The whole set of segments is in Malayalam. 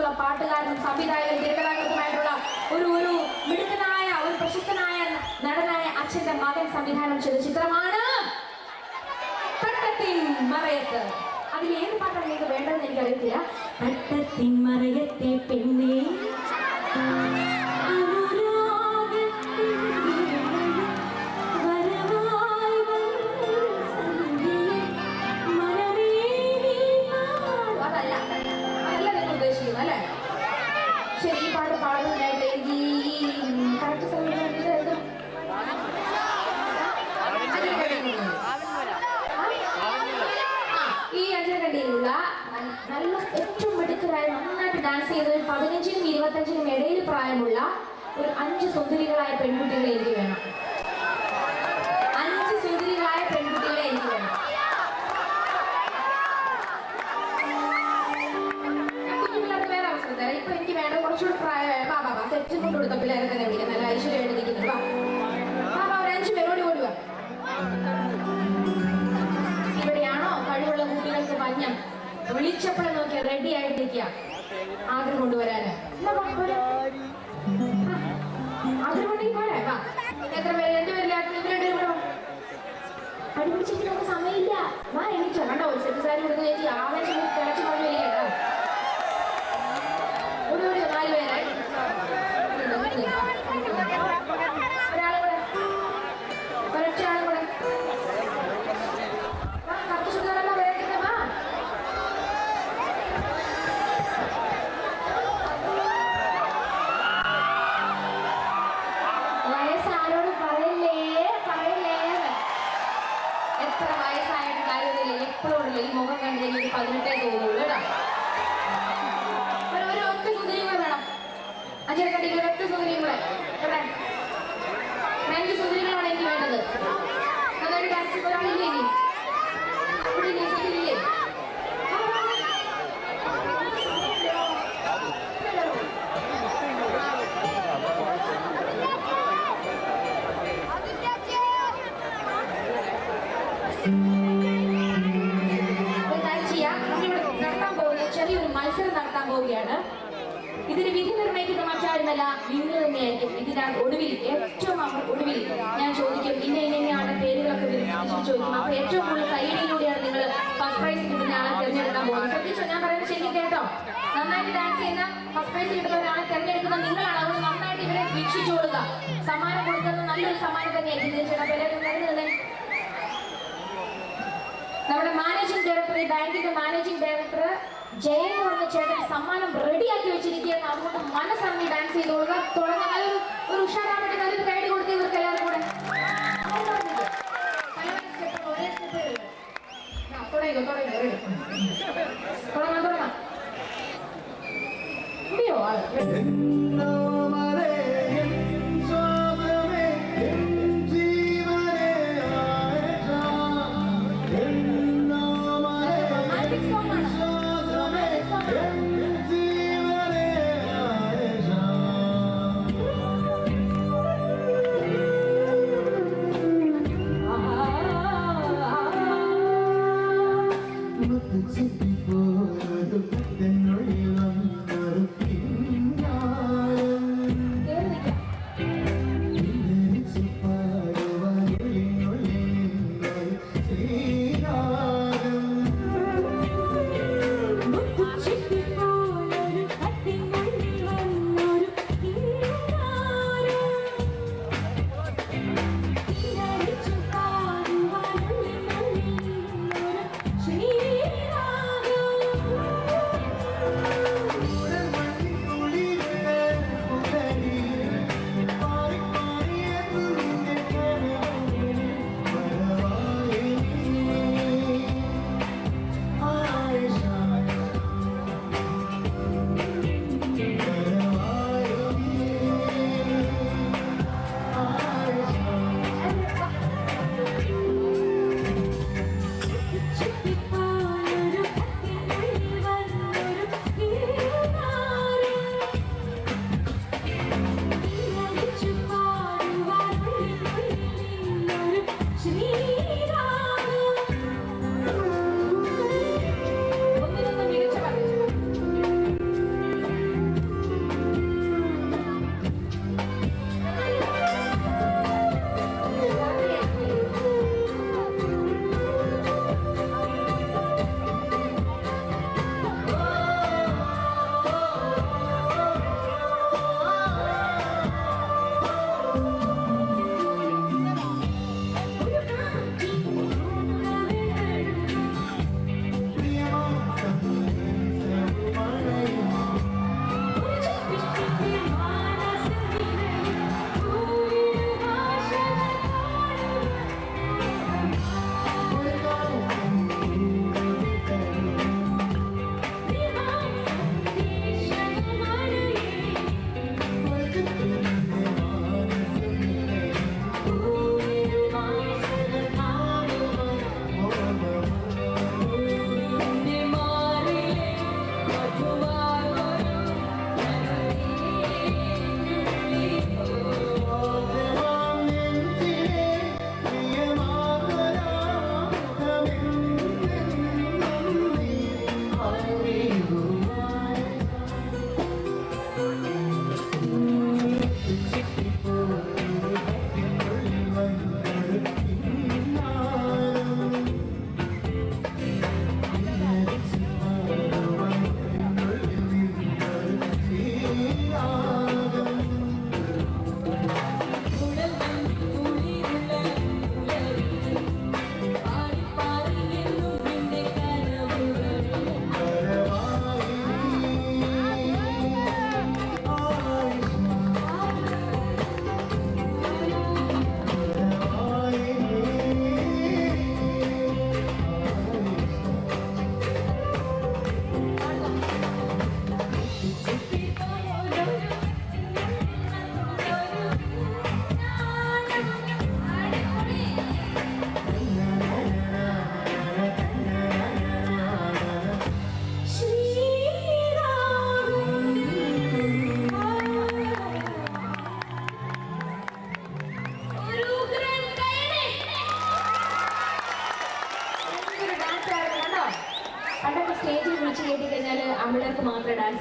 പ്രശസ്തിയുള്ള പാട്ടുകാരനും സംവിധായകനും തിരക്കഥാകൃത്തുമായിട്ടുള്ള ഒരു മിടുക്കനായ ഒരു പ്രശസ്തനായ നടനായ അച്ഛന്റെ മകൻ സംവിധാനം ചെയ്ത ചിത്രമാണ് തട്ടത്തിൻ മറയത്ത്. അതിൽ ഏത് പാട്ടാണ് നിങ്ങൾക്ക് വേണ്ടതെന്ന് എനിക്കറിയത്തില്ല. തട്ടത്തിൻ മറയത്തെ പെണ്ണേ അല്ലേ? ശരി, ഈ പാട്ട് പാടുന്നതിനായിട്ട് എനിക്ക് ഈ കറക്റ്റ് സമയത്ത് ഈ അഞ്ചരക്കണ്ടിയിലുള്ള നല്ല ഏറ്റവും മിടുക്കരായി നന്നായിട്ട് ഡാൻസ് ചെയ്ത് 15-നും 25-നും ഇടയിൽ പ്രായമുള്ള ഒരു 5 സുന്ദരികളായ പെൺകുട്ടികളെ എനിക്ക് വേണം. 5 സുന്ദരികളായ പെൺകുട്ടികളെ എനിക്ക് വേണം. ഇപ്പൊ എനിക്ക് വേണ്ട കുറച്ചുകൂടി പ്രായമായ ബാബാ സെറ്റും കൊണ്ട് കൊടുത്ത പിള്ളേരെ തന്നെ വിളിക്കാം. നല്ല ഐശ്വര്യമായിട്ട് നിൽക്കുന്നത് ബാബാ ഒരു 5 പേരോട് ഓടുക. ഇവിടെയാണോ കഴിവുള്ള കുട്ടികൾക്ക് മഞ്ഞം വിളിച്ചപ്പോഴും നോക്കിയാൽ റെഡി ആയിട്ടിരിക്കുക ആഗ്രഹം കൊണ്ടുവരാന്. ആഗ്രഹം കൊണ്ടേക്ക് പോരാ. വാ, എത്ര പേര്? 2 പേരില്ല. പഠിപ്പിച്ചിട്ട് നമുക്ക് സമയമില്ല. വാ, എണീച്ചോ. കണ്ടോ ഒരു സെറ്റ് സാരി കൊടുത്ത് ചേച്ചി ആവേശം കിളച്ചു കൊണ്ട് വരികേട്ടാ. 4 പേരായി. ഒരാളും കൂടെ, ഒരൊറ്റ ആളും കൂടെ. കത്ത് ചുറ്റാനല്ല വേണ്ടിട്ട്. വാ, വയസ്സാരോട് പറയല്ലേ. എത്ര വയസ്സായിട്ട് കാര്യമില്ല. എപ്പോഴും ഉണ്ടല്ലോ ഈ മുഖം കണ്ടു കഴിഞ്ഞാൽ 18 തോന്നുള്ളൂ കേട്ടോ. അഞ്ചരക്കണ്ടിക്ക് ഒരൊറ്റ സുന്ദരിയും കൂടെ. എവിടെ? 5 സുന്ദരികളാണ് എനിക്ക് വേണ്ടത്. നന്നായിട്ട് ഡാൻസ് ഒരാളില്ലേ? ഇനി ഇവിടെ ഇല്ലേ? സുന്ദരില്ലേ? നടത്താൻ പോകുന്ന ചെറിയൊരു മത്സരം നടത്താൻ പോവുകയാണ്. ഇതിന് വിധി നിർണ്ണയിക്കുന്ന മറ്റായിരുന്നല്ല, നിങ്ങൾ തന്നെയായിരിക്കും. ഇതിനകത്ത് ഒടുവിൽ ഏറ്റവും ഒടുവിൽ ഞാൻ ചോദിക്കും, ഇന്നയാണ് പേരുകളൊക്കെ ചോദിക്കും. അപ്പൊ ഏറ്റവും കൂടുതൽ കൈയടിയിലൂടെയാണ് നിങ്ങൾ ഫസ്റ്റ് പ്രൈസ് കിട്ടുന്ന ആളെ തിരഞ്ഞെടുക്കാൻ പോകുന്നത്. ശ്രദ്ധിച്ചോ, ഞാൻ പറയുന്നത് ശരിക്കും കേട്ടോ. നന്നായിട്ട് ഡാൻസ് ചെയ്യുന്ന ഫസ്റ്റ് പ്രൈസ് കിട്ടുന്ന ഒരാളെ തിരഞ്ഞെടുക്കുന്ന നിങ്ങളാണ്. അതുകൊണ്ട് നന്നായിട്ട് ഇവരെ വീക്ഷിച്ചു കൊടുക്കുക. സമ്മാനം കൊടുക്കുന്നത് നല്ലൊരു സമ്മാനം തന്നെയായിരിക്കും. തീർച്ചയായിട്ടും നമ്മുടെ മാനേജിംഗ് ഡയറക്ടർ, ഈ ബാങ്കിന്റെ മാനേജിംഗ് ഡയറക്ടർ ജയൻ എന്ന് പറഞ്ഞ ചേട്ടൻ സമ്മാനം റെഡിയാക്കി വെച്ചിരിക്കുകയാണ്. അതുകൊണ്ട് മനസ്സറിഞ്ഞ് ഡാൻസ് ചെയ്ത് കൊടുക്കുക. തുടങ്ങാൻ ഒരു ഉഷാറാൻ വേണ്ടി നല്ലൊരു കൈഡ് കൊടുത്ത് ഇവർക്ക് എല്ലാവരും കൂടെ ഒരേ സ്റ്റെപ്പ് തുടങ്ങാം. ഇവിടെയോ It's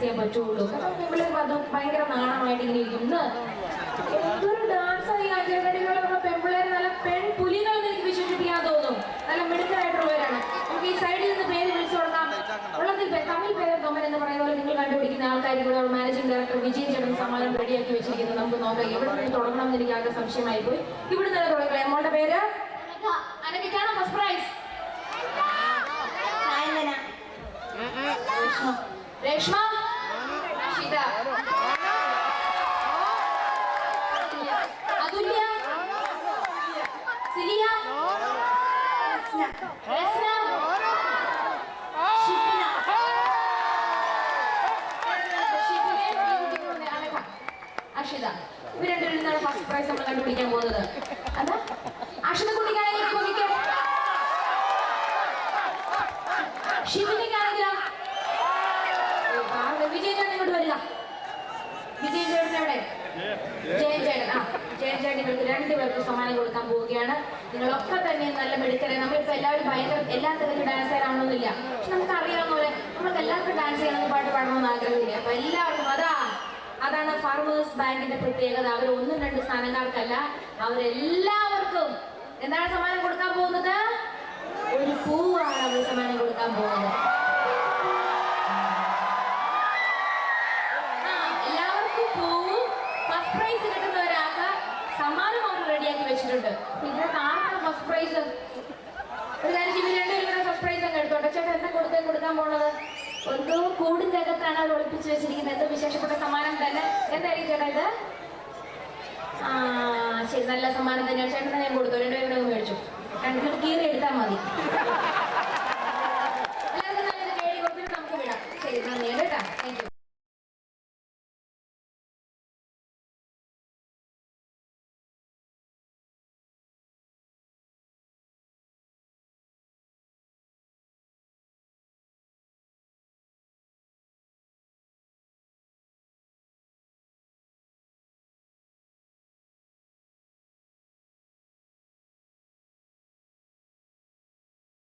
ചെയ്യാൻ പറ്റുള്ളൂ. കാരണം പെൺപിള്ളേർക്ക് അത് ഭയങ്കര നാണമായിട്ട് ഇങ്ങനെ ഇരിക്കും. ഇന്ന് എന്തൊരു ഡാൻസായി അഞ്ചരക്കടികളൊക്കെ പെൺപിള്ളേർ നല്ല പെൺപുലികളെന്ന് എനിക്ക് വിശേഷിപ്പിക്കാൻ തോന്നും. നല്ല മിടുക്കരായിട്ടുള്ളവരാണ്. നമുക്ക് ഈ സൈഡിൽ നിന്ന് പേര് വിളിച്ചു കൊടുക്കാം. ഉള്ളതിൽ തമിഴ് പേര് കൊമ്പൻ എന്ന് പറയുന്ന പോലെ നിങ്ങൾ കണ്ടുപിടിക്കുന്ന ആൾക്കാർ ഇവിടെ മാനേജിംഗ് ഡയറക്ടർ വിജയൻ ചേട്ടൻ സമ്മാനം റെഡിയാക്കി വെച്ചിരിക്കുന്നത്. നമുക്ക് നോക്കാം എവിടെ നിന്ന് തുടങ്ങണം എന്ന് എനിക്ക് ആകെ സംശയമായി പോയി. ഇവിടെ നിന്ന് തുടങ്ങാം. നമ്മളുടെ പേര് അനക്കാണ്. ഫസ്റ്റ് പ്രൈസ് രേഷ്മ, അഷിത, അതുല്യ, സിലിയ, രസ്ന, ഷിബിന, അഷിത. ഇവർ രണ്ടുപേരിൽ നിന്നാണ് ഫസ്റ്റ് പ്രൈസ് നമ്മൾ കണ്ടുപിടിക്കാൻ പോകുന്നത്. അതാ അഷിത കുട്ടിക്കാണെങ്കിൽ കുട്ടിക്ക്, ഷിബിനിക്കാണെങ്കിലോ വിജയൻ ചേട്ടൻ ഇങ്ങോട്ട് വരിക. വിജയൻ ചേട്ടൻ എവിടെ? ജയൻ ചേട്ടൻ. ജയൻ ചേട്ടൻ ഇവർക്ക് രണ്ടുപേർക്ക് സമ്മാനം കൊടുക്കാൻ പോവുകയാണ്. നിങ്ങളൊക്കെ തന്നെ നല്ല മിടുക്കരെ. നമ്മളിപ്പോ എല്ലാവരും ഭയങ്കര എല്ലാ തരത്തിലും ഡാൻസ് ചെയ്യാനാവണമെന്നില്ല. പക്ഷെ നമുക്ക് അറിയാവുന്ന പോലെ നമുക്ക് എല്ലാവർക്കും ഡാൻസ് ചെയ്യണമെന്ന് പാട്ട് പാടണമെന്ന് ആഗ്രഹമില്ല. അപ്പൊ എല്ലാവർക്കും അതാണ് ഫാർമേഴ്സ് ബാങ്കിന്റെ പ്രത്യേകത. അവർ 1-2 സ്ഥാനക്കാർക്കല്ല, അവരെല്ലാവർക്കും എന്താണ് സമ്മാനം കൊടുക്കാൻ പോകുന്നത്? ഒരു പൂവാണ് അവർ സമ്മാനം കൊടുക്കാൻ പോകുന്നത്. എല്ലാവർക്കും പൂവും ഫസ്റ്റ് പ്രൈസ് കിട്ടുന്ന ഒരാൾക്ക് സമ്മാനം അവർ റെഡിയാക്കി വെച്ചിട്ടുണ്ട്. ഇതിനകത്ത് ആർക്കാണ് ഫസ്റ്റ് പ്രൈസ്? ഒരു കാര്യം ഇവർ രണ്ടുപേരും ഫസ്റ്റ് പ്രൈസ് അങ്ങ് എടുത്തോട്ടെ. ചേട്ടാ എന്താ കൊടുക്കാൻ പോണത്? എന്തോ കൂടിന്റെ അകത്താണ് അവർ ഒളിപ്പിച്ച് വെച്ചിരിക്കുന്നത്. എന്തോ വിശേഷപ്പെട്ട സമ്മാനം തന്നെ. എന്തായിരിക്കും ചേട്ടാ ഇത്? ശരി, നല്ല സമ്മാനം തന്നെയാണ്. ചേട്ടനെ ഞാൻ കൊടുത്തു. രണ്ടുപേരും മേടിച്ചു. രണ്ടുപേരും കീറി എടുത്താൽ മതി.